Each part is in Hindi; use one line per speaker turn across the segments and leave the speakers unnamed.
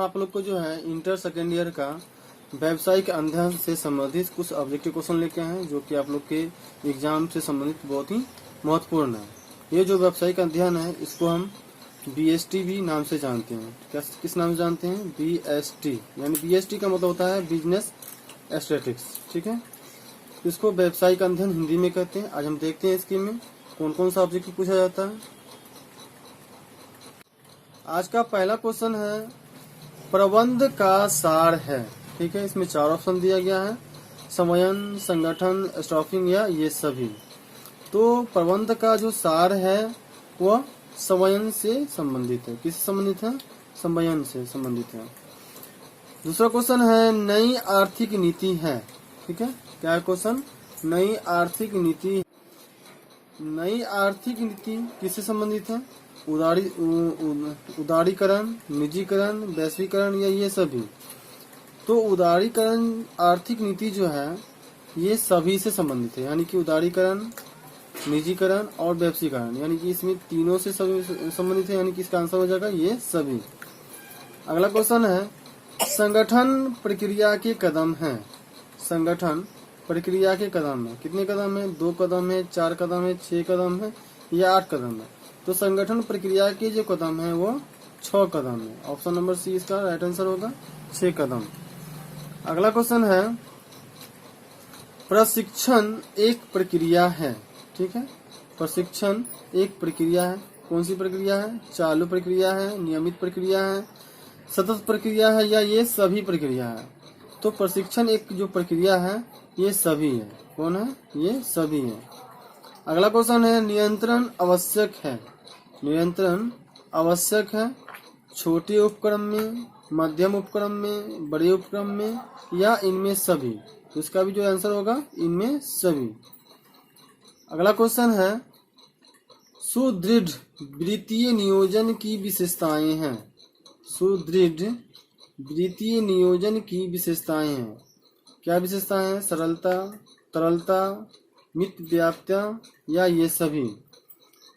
आप लोग को जो है इंटर सेकेंड ईयर का व्यावसायिक अध्ययन से संबंधित कुछ ऑब्जेक्टिव क्वेश्चन लेके आए हैं, जो कि आप लोग के एग्जाम से संबंधित बहुत ही महत्वपूर्ण है। ये जो व्यावसायिक अध्ययन है इसको हम BST भी नाम से जानते हैं। किस नाम से जानते हैं? BST, यानी BST का मतलब होता है बिजनेस स्टैटिस्टिक्स। ठीक है, इसको व्यावसायिक अध्ययन हिंदी में कहते हैं। आज हम देखते हैं इसके में कौन कौन सा ऑब्जेक्टिव पूछा जाता है। आज का पहला क्वेश्चन है प्रबंध का सार है। ठीक है, इसमें 4 ऑप्शन दिया गया है, समन्वय, संगठन, स्टाफिंग या ये सभी। तो प्रबंध का जो सार है वह समन्वय से संबंधित है। किससे संबंधित है? समन्वय से संबंधित है। दूसरा क्वेश्चन है नई आर्थिक नीति है। ठीक है, क्या है क्वेश्चन? नई आर्थिक नीति। नई आर्थिक नीति किससे संबंधित है? उदारीकरण, निजीकरण, वैश्वीकरण या ये सभी। तो उदारीकरण आर्थिक नीति जो है ये सभी से संबंधित है, यानी कि उदारीकरण, निजीकरण और वैश्वीकरण, यानी कि इसमें तीनों से सभी संबंधित है, यानी कि इसका आंसर हो जाएगा ये सभी। अगला क्वेश्चन है संगठन प्रक्रिया के कदम हैं। संगठन प्रक्रिया के कदम है। कितने कदम है? 2 कदम है, 4 कदम है, 6 कदम है या 8 कदम है? तो संगठन प्रक्रिया के जो कदम है वो 6 कदम है। ऑप्शन नंबर सी इसका राइट आंसर होगा, 6 कदम। अगला क्वेश्चन है प्रशिक्षण एक प्रक्रिया है। ठीक है, प्रशिक्षण एक प्रक्रिया है। कौन सी प्रक्रिया है? चालू प्रक्रिया है, नियमित प्रक्रिया है, सतत प्रक्रिया है या ये सभी प्रक्रिया है? तो प्रशिक्षण एक जो प्रक्रिया है ये सभी है। कौन है? ये सभी है। अगला क्वेश्चन है नियंत्रण आवश्यक है। नियंत्रण आवश्यक है छोटे उपक्रम में, मध्यम उपक्रम में, बड़े उपक्रम में या इनमें सभी? तो इसका भी जो आंसर होगा इनमें सभी। अगला क्वेश्चन है सुदृढ़ वित्तीय नियोजन की विशेषताएं हैं। सुदृढ़ वित्तीय नियोजन की विशेषताएं हैं। क्या विशेषताएं हैं? सरलता, तरलता, मितव्ययिता या ये सभी?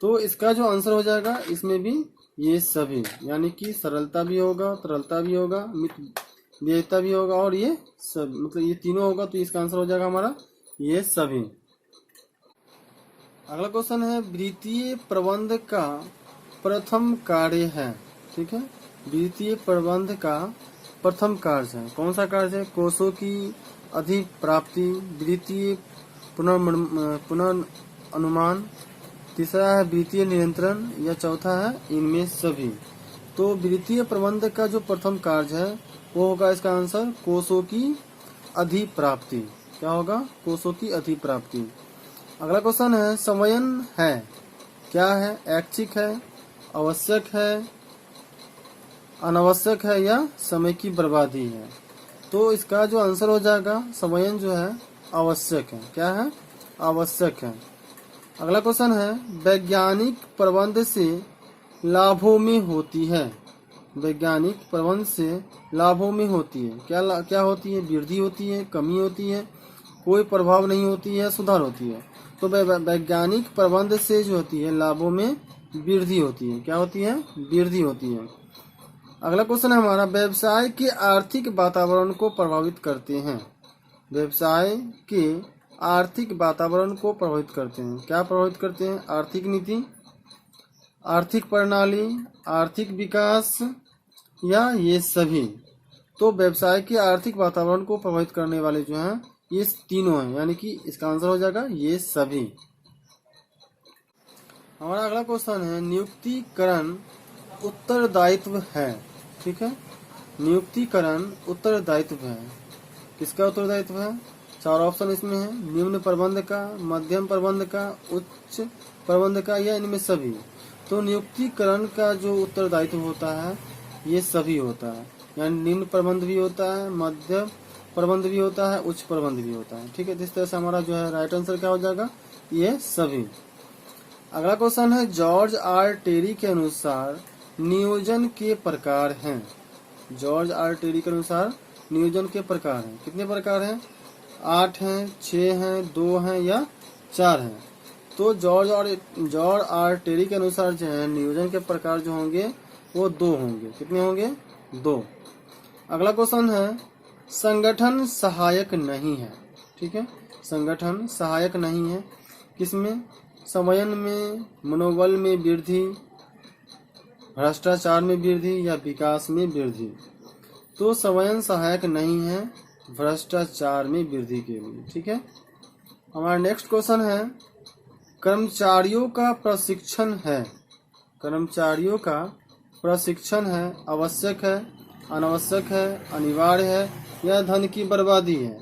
तो इसका जो आंसर हो जाएगा इसमें भी ये सभी, यानी कि सरलता भी होगा, तरलता भी होगा, मितव्ययिता भी होगा और ये सब, मतलब ये तीनों होगा। तो इसका आंसर हो जाएगा हमारा ये सभी। अगला क्वेश्चन है वित्तीय प्रबंध का प्रथम कार्य है। ठीक है, वित्तीय प्रबंध का प्रथम कार्य है। कौन सा कार्य है? कोषों की अधिप्राप्ति, वित्तीय पुनर्अनुमान, तीसरा है वित्तीय नियंत्रण या चौथा है इनमें सभी। तो वित्तीय प्रबंध का जो प्रथम कार्य है वो होगा इसका आंसर कोषों की अधिप्राप्ति। क्या होगा? कोषों की अधिप्राप्ति। अगला क्वेश्चन है समन्वय है। क्या है? ऐच्छिक है, आवश्यक है, अनावश्यक है या समय की बर्बादी है? तो इसका जो आंसर हो जाएगा समन्वय जो है आवश्यक है। क्या है? आवश्यक है। अगला क्वेश्चन है वैज्ञानिक प्रबंध से लाभों में होती है। वैज्ञानिक प्रबंध से लाभों में होती है। क्या होती है? वृद्धि होती है, कमी होती है, कोई प्रभाव नहीं होती है, सुधार होती है। तो वैज्ञानिक प्रबंध से जो होती है लाभों में वृद्धि होती है। क्या होती है? वृद्धि होती है। अगला क्वेश्चन है हमारा व्यवसाय के आर्थिक वातावरण को प्रभावित करते हैं। व्यवसाय के आर्थिक वातावरण को प्रभावित करते हैं। क्या प्रभावित करते हैं? आर्थिक नीति, आर्थिक प्रणाली, आर्थिक विकास या ये सभी? तो व्यवसाय के आर्थिक वातावरण को प्रभावित करने वाले जो हैं ये तीनों हैं, यानी कि इसका आंसर हो जाएगा ये सभी। हमारा अगला क्वेश्चन है नियुक्तिकरण उत्तरदायित्व है। ठीक है, नियुक्तिकरण उत्तरदायित्व है। किसका उत्तरदायित्व है? 4 ऑप्शन इसमें है, निम्न प्रबंध का, मध्यम प्रबंध का, उच्च प्रबंध का या इनमें सभी? तो नियुक्तिकरण का जो उत्तरदायित्व होता है ये सभी होता है, यानी निम्न प्रबंध भी होता है, मध्य प्रबंध भी होता है, उच्च प्रबंध भी होता है। ठीक है, इस तरह से हमारा जो है राइट आंसर क्या हो जाएगा? ये सभी। अगला क्वेश्चन है जॉर्ज आर टेरी के अनुसार नियोजन के प्रकार हैं। जॉर्ज आर टेरी के अनुसार नियोजन के प्रकार हैं। कितने प्रकार हैं? 8 हैं, 6 हैं, 2 हैं या 4 हैं? तो जॉर्ज आर टेरी के अनुसार जो है नियोजन के प्रकार जो होंगे वो 2 होंगे। कितने होंगे? 2। अगला क्वेश्चन है संगठन सहायक नहीं है। ठीक है, संगठन सहायक नहीं है किसमें? समन्वय में, मनोबल में वृद्धि, भ्रष्टाचार में वृद्धि या विकास में वृद्धि। तो समन्वय सहायक नहीं है भ्रष्टाचार में वृद्धि के लिए। ठीक है, हमारा नेक्स्ट क्वेश्चन है कर्मचारियों का प्रशिक्षण है, कर्मचारियों का प्रशिक्षण है आवश्यक है, अनावश्यक है, अनिवार्य है या धन की बर्बादी है?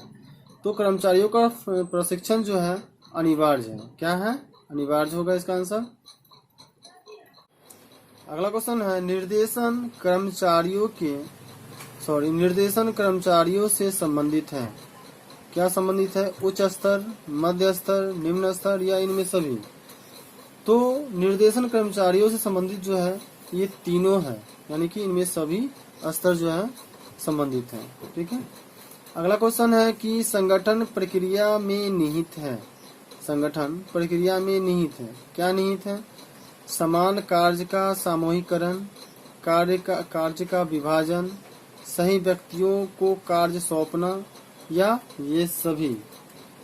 तो कर्मचारियों का प्रशिक्षण जो है अनिवार्य है। क्या है? अनिवार्य होगा इसका आंसर। अगला क्वेश्चन है निर्देशन कर्मचारियों से संबंधित है। क्या संबंधित है? उच्च स्तर, मध्य स्तर, निम्न स्तर या इनमें सभी? तो निर्देशन कर्मचारियों से संबंधित जो है ये तीनों है, यानी कि इनमें सभी स्तर जो है संबंधित है। ठीक है, अगला क्वेश्चन है कि संगठन प्रक्रिया में निहित है। संगठन प्रक्रिया में निहित है। क्या निहित है? समान कार्य का सामूहिकरण, कार्य का विभाजन, सही व्यक्तियों को कार्य सौंपना या ये सभी?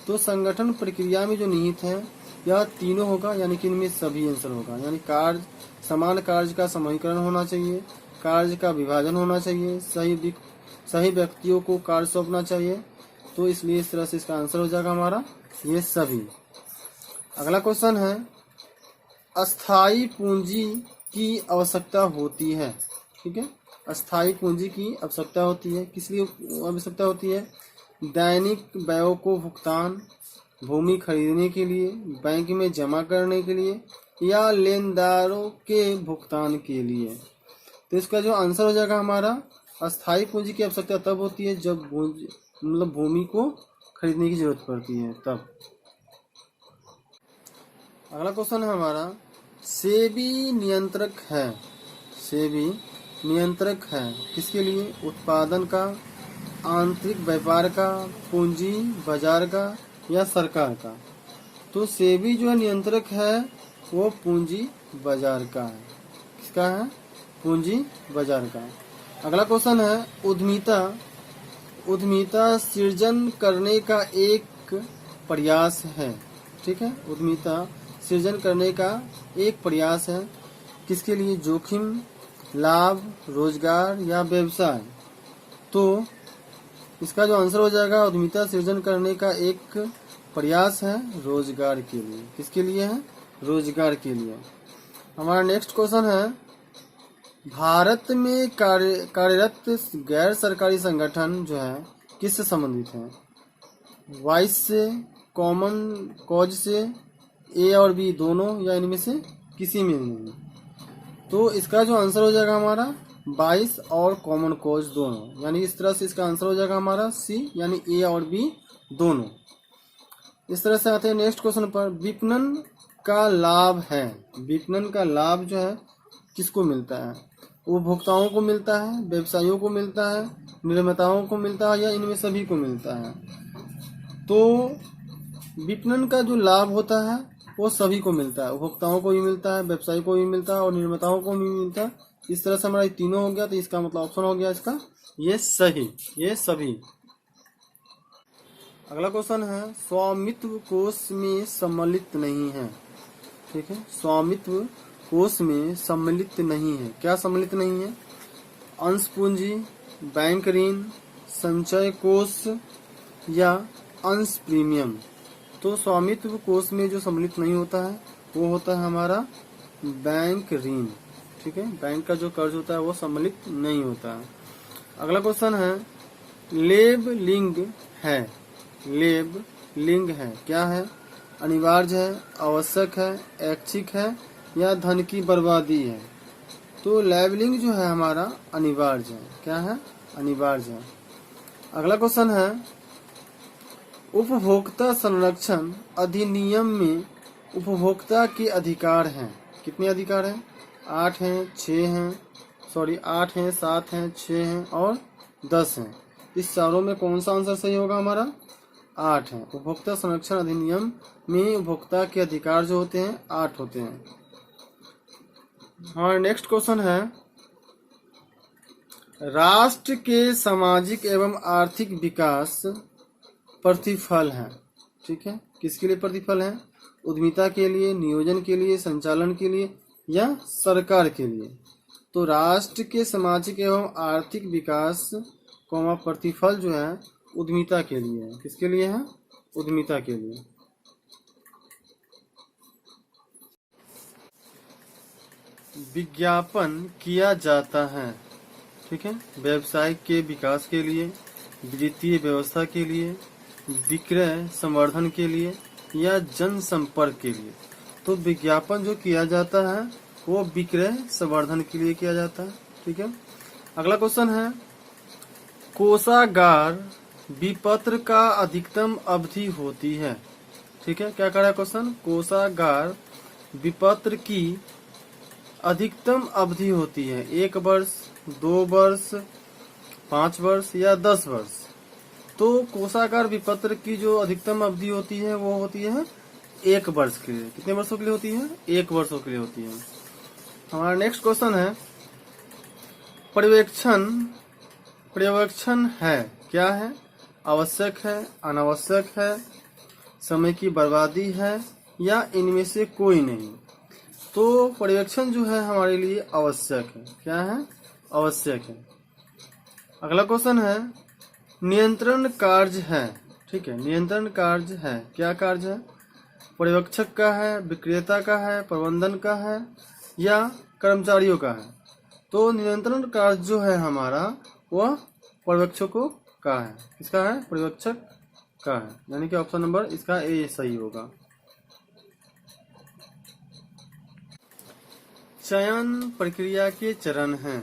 तो संगठन प्रक्रिया में जो निहित है यह तीनों होगा, यानी कि इनमें सभी आंसर होगा। यानी समान कार्य का सामूहिकरण होना चाहिए, कार्य का विभाजन होना चाहिए, सही व्यक्तियों को कार्य सौंपना चाहिए। तो इसलिए इस तरह से इसका आंसर हो जाएगा हमारा ये सभी। अगला क्वेश्चन है अस्थायी पूंजी की आवश्यकता होती है। ठीक है, अस्थायी पूंजी की आवश्यकता होती है। किस लिए आवश्यकता होती है? दैनिक व्ययों को भुगतान, भूमि खरीदने के लिए, बैंक में जमा करने के लिए या लेनदारों के भुगतान के लिए। तो इसका जो आंसर हो जाएगा हमारा अस्थायी पूंजी की आवश्यकता तब होती है जब भूमि को खरीदने की जरूरत पड़ती है तब। अगला क्वेश्चन है हमारा सेबी नियंत्रक है। सेबी नियंत्रक है किसके लिए? उत्पादन का, आंतरिक व्यापार का, पूंजी बाजार का या सरकार का? तो सेबी जो है नियंत्रक है वो पूंजी बाजार का है। किसका है? पूंजी बाजार का। अगला क्वेश्चन है उद्यमिता सृजन करने का एक प्रयास है। ठीक है, उद्यमिता सृजन करने का एक प्रयास है। किसके लिए? जोखिम, लाभ, रोजगार या व्यवसाय? तो इसका जो आंसर हो जाएगा उद्यमिता सृजन करने का एक प्रयास है रोजगार के लिए। किसके लिए है? रोजगार के लिए। हमारा नेक्स्ट क्वेश्चन है भारत में कार्यरत गैर सरकारी संगठन जो है किससे संबंधित है? वाइस से, कॉमन कॉज से, ए और बी दोनों या इनमें से किसी में नहीं? तो इसका जो आंसर हो जाएगा हमारा 22 और कॉमन कॉज दोनों, यानी इस तरह से इसका आंसर हो जाएगा हमारा सी, यानी ए और बी दोनों। इस तरह से आते हैं नेक्स्ट क्वेश्चन पर। विपणन का लाभ है। विपणन का लाभ जो है किसको मिलता है? उपभोक्ताओं को मिलता है, व्यवसायियों को मिलता है, निर्माताओं को मिलता है या इनमें सभी को मिलता है? तो विपणन का जो लाभ होता है वो सभी को मिलता है, उपभोक्ताओं को भी मिलता है, व्यवसायी को भी मिलता है और निर्माताओं को भी मिलता है। इस तरह से हमारा तीनों हो गया, तो इसका मतलब ऑप्शन हो गया इसका ये सही, ये सभी। अगला क्वेश्चन है स्वामित्व कोष में सम्मिलित नहीं है। ठीक है, स्वामित्व कोष में सम्मिलित नहीं है। क्या सम्मिलित नहीं है? अंश पूंजी, बैंक ऋण, संचय कोष या अंश प्रीमियम? तो स्वामित्व कोष में जो सम्मिलित नहीं होता है वो होता है हमारा बैंक ऋण। ठीक है, बैंक का जो कर्ज होता है वो सम्मिलित नहीं होता है। अगला क्वेश्चन है लेबलिंग है। लेबलिंग है क्या है? अनिवार्य है, आवश्यक है, ऐच्छिक है या धन की बर्बादी है? तो लेबलिंग जो है हमारा अनिवार्य है। क्या है? अनिवार्य है। अगला क्वेश्चन है उपभोक्ता संरक्षण अधिनियम में उपभोक्ता के अधिकार हैं। कितने अधिकार हैं? 8 हैं, 6 हैं, 8 हैं, 7 हैं, 6 हैं और 10 हैं। इस चारों में कौन सा आंसर सही होगा हमारा? 8 है। उपभोक्ता संरक्षण अधिनियम में उपभोक्ता के अधिकार जो होते हैं 8 होते हैं। हमारा नेक्स्ट क्वेश्चन है राष्ट्र के सामाजिक एवं आर्थिक विकास प्रतिफल है। ठीक है, किसके लिए प्रतिफल है? उद्यमिता के लिए, नियोजन के लिए, संचालन के लिए या सरकार के लिए। तो राष्ट्र के सामाजिक एवं आर्थिक विकास प्रतिफल जो है उद्यमिता के लिए है। किसके लिए है? उद्यमिता के लिए। विज्ञापन किया जाता है, ठीक है, व्यवसाय के विकास के लिए, वित्तीय व्यवस्था के लिए, विक्रय संवर्धन के लिए या जनसंपर्क के लिए। तो विज्ञापन जो किया जाता है वो विक्रय संवर्धन के लिए किया जाता है। ठीक है, अगला क्वेश्चन है, कोषागार विपत्र का अधिकतम अवधि होती है। ठीक है, क्या कह रहा है क्वेश्चन? कोषागार विपत्र की अधिकतम अवधि होती है 1 वर्ष, 2 वर्ष, 5 वर्ष या 10 वर्ष। तो कोषागार विपत्र की जो अधिकतम अवधि होती है वो होती है 1 वर्ष के लिए। कितने वर्षों के लिए होती है? 1 वर्षों के लिए होती है। हमारा नेक्स्ट क्वेश्चन है, पर्यवेक्षण है क्या है? आवश्यक है, अनावश्यक है, समय की बर्बादी है या इनमें से कोई नहीं। तो पर्यवेक्षण जो है हमारे लिए आवश्यक है। क्या है? आवश्यक है। अगला क्वेश्चन है, नियंत्रण कार्य है। ठीक है, नियंत्रण कार्य है, क्या कार्य है? पर्यवेक्षक का है, विक्रेता का है, प्रबंधन का है या कर्मचारियों का है। तो नियंत्रण कार्य जो है हमारा वह पर्यवेक्षकों का है। किसका है? पर्यवेक्षक का है, यानी कि ऑप्शन नंबर इसका ए सही होगा। चयन प्रक्रिया के चरण हैं।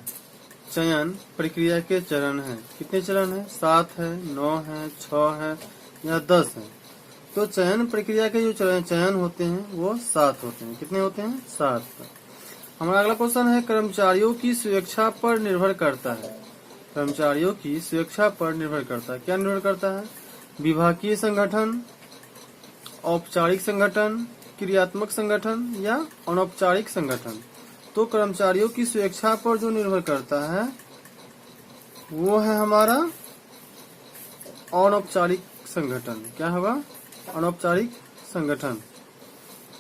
चयन प्रक्रिया के चरण हैं। कितने चरण हैं? 7 है, 9 है, 6 है या 10 है। तो चयन प्रक्रिया के जो चयन होते हैं वो 7 होते हैं। कितने होते हैं? 7। हमारा अगला क्वेश्चन है, कर्मचारियों की सुरक्षा पर निर्भर करता है। कर्मचारियों की सुरक्षा पर निर्भर करता है। क्या निर्भर करता है? विभागीय संगठन, औपचारिक संगठन, क्रियात्मक संगठन या अनौपचारिक संगठन। तो कर्मचारियों की सुरक्षा पर जो निर्भर करता है वो है हमारा अनौपचारिक संगठन। क्या होगा? अनौपचारिक संगठन।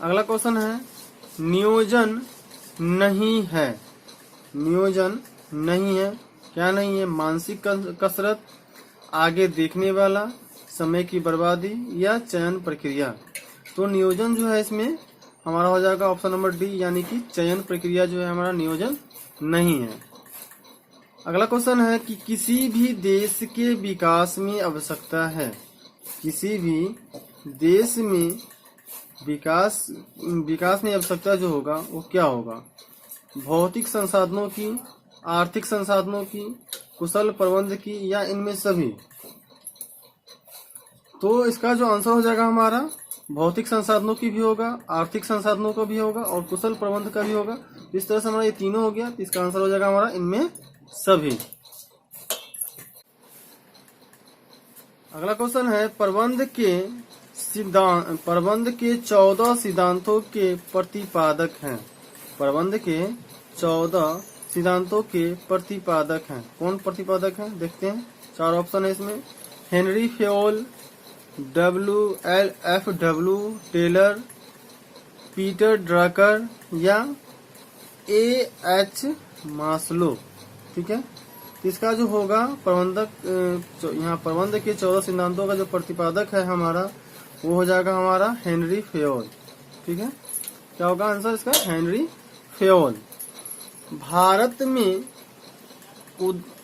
अगला क्वेश्चन है, नियोजन नहीं है। नियोजन नहीं है, क्या नहीं है? मानसिक कसरत, आगे देखने वाला, समय की बर्बादी या चयन प्रक्रिया। तो नियोजन जो है इसमें हमारा हो जाएगा ऑप्शन नंबर डी, यानी कि चयन प्रक्रिया जो है हमारा नियोजन नहीं है। अगला क्वेश्चन है कि किसी भी देश के विकास में आवश्यकता है। किसी भी देश में विकास में आवश्यकता जो होगा वो क्या होगा? भौतिक संसाधनों की, आर्थिक संसाधनों की, कुशल प्रबंध की या इनमें सभी। तो इसका जो आंसर हो जाएगा हमारा भौतिक संसाधनों की भी होगा, आर्थिक संसाधनों का भी होगा और कुशल प्रबंध का भी होगा। इस तरह से हमारा ये तीनों हो गया, तो इसका आंसर हो जाएगा हमारा इनमें सभी। अगला क्वेश्चन है, प्रबंध के 14 सिद्धांतों के प्रतिपादक हैं। प्रबंध के 14 सिद्धांतों के प्रतिपादक हैं। कौन प्रतिपादक हैं? देखते हैं, 4 ऑप्शन है इसमें। Henri Fayol, W.L.F.W. Taylor, Peter Drucker या A.H. मास्लो। ठीक है, इसका जो होगा यहाँ प्रबंध के 14 सिद्धांतों का जो प्रतिपादक है हमारा वो हो जाएगा हमारा हेनरी फेयोल। ठीक है, क्या होगा आंसर इसका? Henry Fayol. भारत में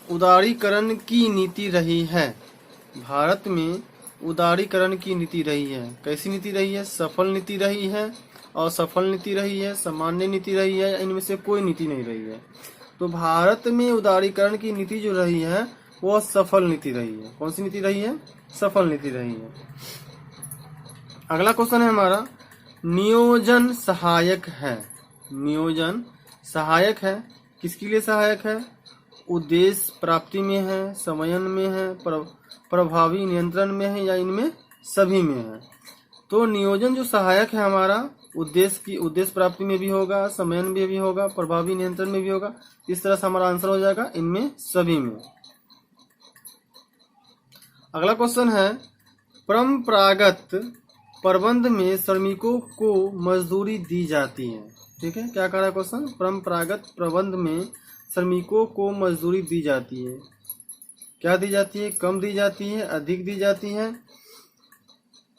उदारीकरण की नीति रही है। भारत में उदारीकरण की नीति रही है। कैसी नीति रही है? सफल नीति रही है, असफल नीति रही है, सामान्य नीति रही है, इनमें से कोई नीति नहीं रही है। तो भारत में उदारीकरण की नीति जो रही है वो सफल नीति रही है। कौन सी नीति रही है? सफल नीति रही है। अगला क्वेश्चन है हमारा, नियोजन सहायक है। नियोजन सहायक है, किसके लिए सहायक है? उद्देश्य प्राप्ति में है, समयन में है, प्रभावी नियंत्रण में है या इनमें सभी में है। तो नियोजन जो सहायक है हमारा उद्देश्य प्राप्ति में भी होगा, समन्वय में भी होगा, प्रभावी नियंत्रण में भी होगा। इस तरह से हमारा आंसर हो जाएगा इनमें सभी में। अगला क्वेश्चन है, परंपरागत प्रबंध में श्रमिकों को मजदूरी दी जाती है। ठीक है, क्या कह रहा है क्वेश्चन? परंपरागत प्रबंध में श्रमिकों को मजदूरी दी जाती है। क्या दी जाती है? कम दी जाती है, अधिक दी जाती है,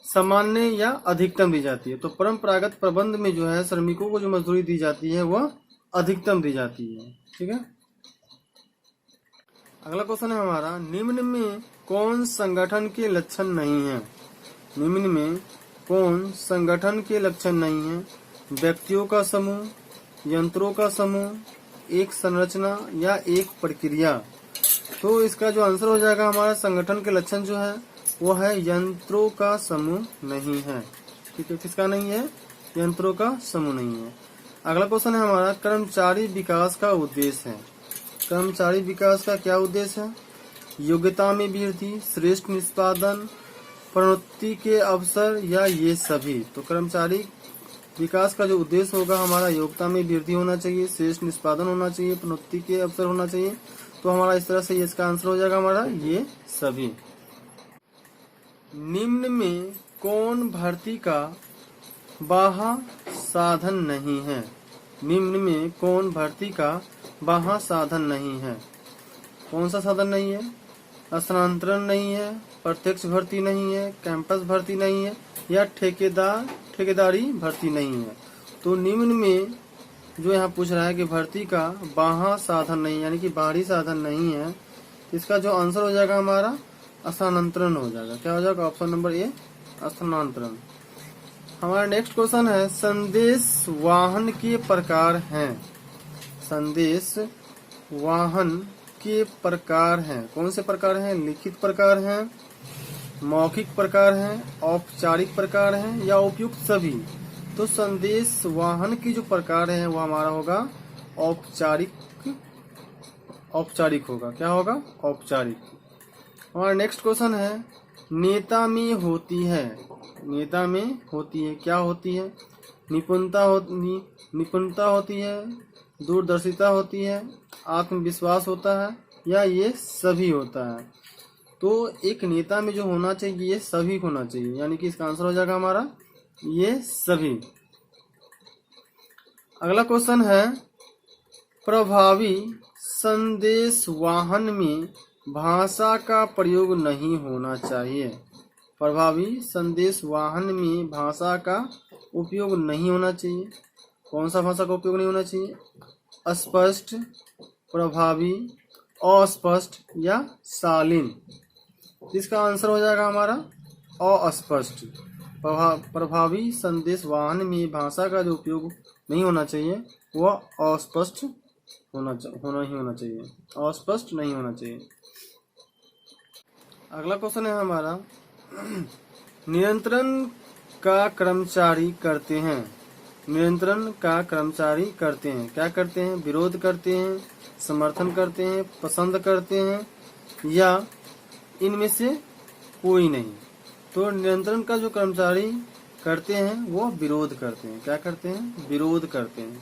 सामान्य या अधिकतम दी जाती है। तो परंपरागत प्रबंध में जो है श्रमिकों को जो मजदूरी दी जाती है वह अधिकतम दी जाती है। ठीक है, अगला क्वेश्चन है हमारा, निम्न में कौन संगठन के लक्षण नहीं है? निम्न में कौन संगठन के लक्षण नहीं है? व्यक्तियों का समूह, यंत्रों का समूह, एक संरचना या एक प्रक्रिया। तो इसका जो आंसर हो जाएगा हमारा संगठन के लक्षण जो है वो है यंत्रों का समूह नहीं है। ठीक है, किसका नहीं है? यंत्रों का समूह नहीं है। अगला क्वेश्चन है हमारा, कर्मचारी विकास का उद्देश्य है। कर्मचारी विकास का क्या उद्देश्य है? योग्यता में वृद्धि, श्रेष्ठ निष्पादन, प्रोन्नति के अवसर या ये सभी। तो कर्मचारी विकास का जो उद्देश्य होगा हमारा योग्यता में वृद्धि होना चाहिए, श्रेष्ठ निष्पादन होना चाहिए, प्रोन्नति के अवसर होना चाहिए। तो हमारा इस तरह से ये इसका आंसर हो जाएगा हमारा ये सभी। निम्न में कौन भर्ती का बाह्य साधन नहीं है? निम्न में कौन भर्ती का बाह्य साधन नहीं है? कौन सा साधन नहीं है? स्थानांतरण नहीं है, प्रत्यक्ष भर्ती नहीं है, कैंपस भर्ती नहीं है या ठेकेदारी भर्ती नहीं है। तो निम्न में जो यहाँ पूछ रहा है कि भर्ती का बाह्य साधन नहीं यानी कि बाहरी साधन नहीं है, इसका जो आंसर हो जाएगा हमारा स्थानांतरण हो जाएगा। क्या हो जाएगा? ऑप्शन नंबर ए, स्थानांतरण। हमारा नेक्स्ट क्वेश्चन है, संदेश वाहन के प्रकार हैं। संदेश वाहन के प्रकार हैं। कौन से प्रकार हैं? लिखित प्रकार हैं, मौखिक प्रकार हैं, औपचारिक प्रकार हैं या उपयुक्त सभी। तो संदेश वाहन की जो प्रकार है वो हमारा होगा औपचारिक होगा। क्या होगा? औपचारिक। हमारा नेक्स्ट क्वेश्चन है, नेता में होती है। नेता में होती है, क्या होती है? निपुणता होती है, दूरदर्शिता होती है, आत्मविश्वास होता है या ये सभी होता है। तो एक नेता में जो होना चाहिए ये सभी होना चाहिए, यानी कि इसका आंसर हो जाएगा हमारा ये सभी। अगला क्वेश्चन है, प्रभावी संदेश वाहन में भाषा का प्रयोग नहीं होना चाहिए। प्रभावी संदेश वाहन में भाषा का उपयोग नहीं होना चाहिए। कौन सा भाषा का उपयोग नहीं होना चाहिए? अस्पष्ट, प्रभावी, अस्पष्ट या शालीन। इसका आंसर हो जाएगा हमारा अस्पष्ट। प्रभावी संदेश वाहन में भाषा का जो उपयोग नहीं होना चाहिए वह अस्पष्ट होना चाहिए, अस्पष्ट नहीं होना चाहिए। अगला क्वेश्चन है हमारा, नियंत्रण का कर्मचारी करते हैं। नियंत्रण का कर्मचारी करते हैं, क्या करते हैं? विरोध करते हैं, समर्थन करते हैं, पसंद करते हैं या इनमें से कोई नहीं। तो नियंत्रण का जो कर्मचारी करते हैं वो विरोध करते हैं। क्या करते हैं? विरोध करते हैं।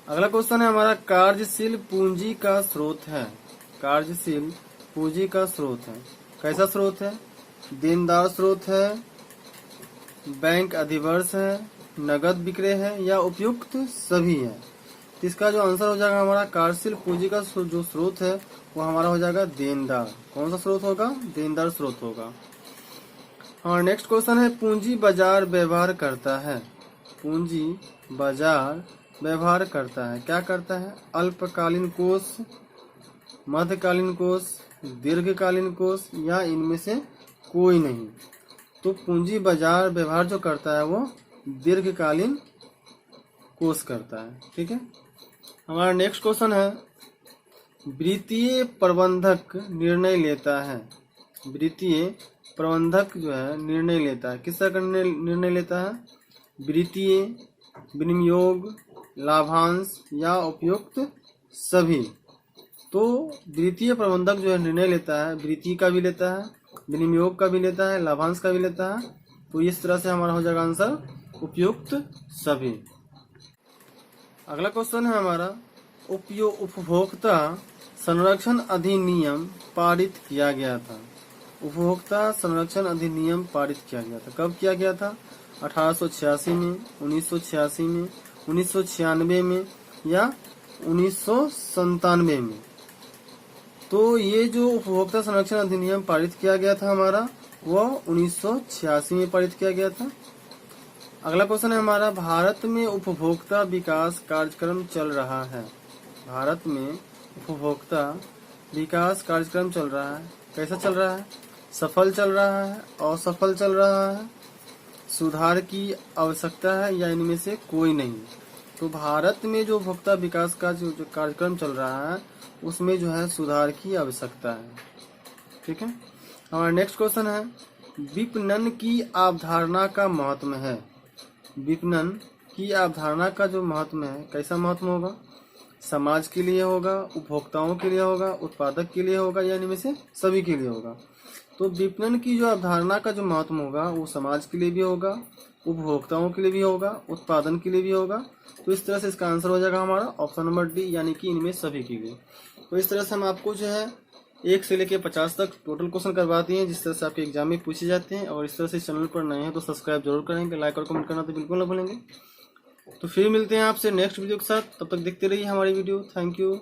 अगला क्वेश्चन है हमारा, कार्यशील पूंजी का स्रोत है। कार्यशील पूंजी का स्रोत है, कैसा स्रोत है? देनदार स्रोत है, बैंक अधिवर्ष है, नगद विक्रय है या उपयुक्त सभी है। इसका जो आंसर हो जाएगा हमारा कार्यशील पूंजी का जो स्रोत है वो हमारा हो जाएगा देनदार। कौन सा स्रोत होगा? देनदार स्रोत होगा। और नेक्स्ट क्वेश्चन है, पूंजी बाजार व्यवहार करता है। पूंजी बाजार व्यवहार करता है, क्या करता है? अल्पकालीन कोष, मध्यकालीन कोष, दीर्घकालीन कोष या इनमें से कोई नहीं। तो पूंजी बाजार व्यवहार जो करता है वो दीर्घकालीन कोष करता है। ठीक है, हमारा नेक्स्ट क्वेश्चन है, वित्तीय प्रबंधक निर्णय लेता है। वित्तीय प्रबंधक जो है निर्णय लेता है, किस तरह का निर्णय लेता है? वित्तीय, विनियोग, लाभांश या उपयुक्त सभी। तो वित्तीय प्रबंधक जो है निर्णय लेता है, वित्तीय का भी लेता है, विनियोग का भी लेता है, लाभांश का भी लेता है। तो इस तरह से हमारा हो जाएगा आंसर उपयुक्त सभी। अगला क्वेश्चन है हमारा, उपभोक्ता संरक्षण अधिनियम पारित किया गया था। उपभोक्ता संरक्षण अधिनियम पारित किया गया था, कब किया गया था? 1886 में, 1986 में, 1996 में या 1997 में। तो ये जो उपभोक्ता संरक्षण अधिनियम पारित किया गया था हमारा, वह 1986 में पारित किया गया था। अगला क्वेश्चन है हमारा, भारत में उपभोक्ता विकास कार्यक्रम चल रहा है। भारत में उपभोक्ता विकास कार्यक्रम चल रहा है, कैसा चल रहा है? सफल चल रहा है, असफल चल रहा है, सुधार की आवश्यकता है या इनमें से कोई नहीं। तो भारत में जो उपभोक्ता विकास का जो कार्यक्रम चल रहा है उसमें जो है सुधार की आवश्यकता है। ठीक है, हमारा नेक्स्ट क्वेश्चन है, विपणन की अवधारणा का महत्व है। विपणन की अवधारणा का जो महत्व है, कैसा महत्व होगा? समाज के लिए होगा, उपभोक्ताओं के लिए होगा, उत्पादक के लिए होगा या इनमें से सभी के लिए होगा। तो विपणन की जो अवधारणा का जो महत्व होगा वो समाज के लिए भी होगा, उपभोक्ताओं के लिए भी होगा, उत्पादन के लिए भी होगा। तो इस तरह से इसका आंसर हो जाएगा हमारा ऑप्शन नंबर डी, यानी कि इनमें सभी के लिए। तो इस तरह से हम आपको जो है 1 से लेकर 50 तक टोटल क्वेश्चन करवाते हैं, जिस तरह से आपके एग्जाम में पूछे जाते हैं। और इस तरह से चैनल पर नए हैं तो सब्सक्राइब जरूर करेंगे, लाइक और कमेंट करना तो बिल्कुल ना भूलेंगे। तो फिर मिलते हैं आपसे नेक्स्ट वीडियो के साथ, तब तक देखते रहिए हमारी वीडियो। Thank you.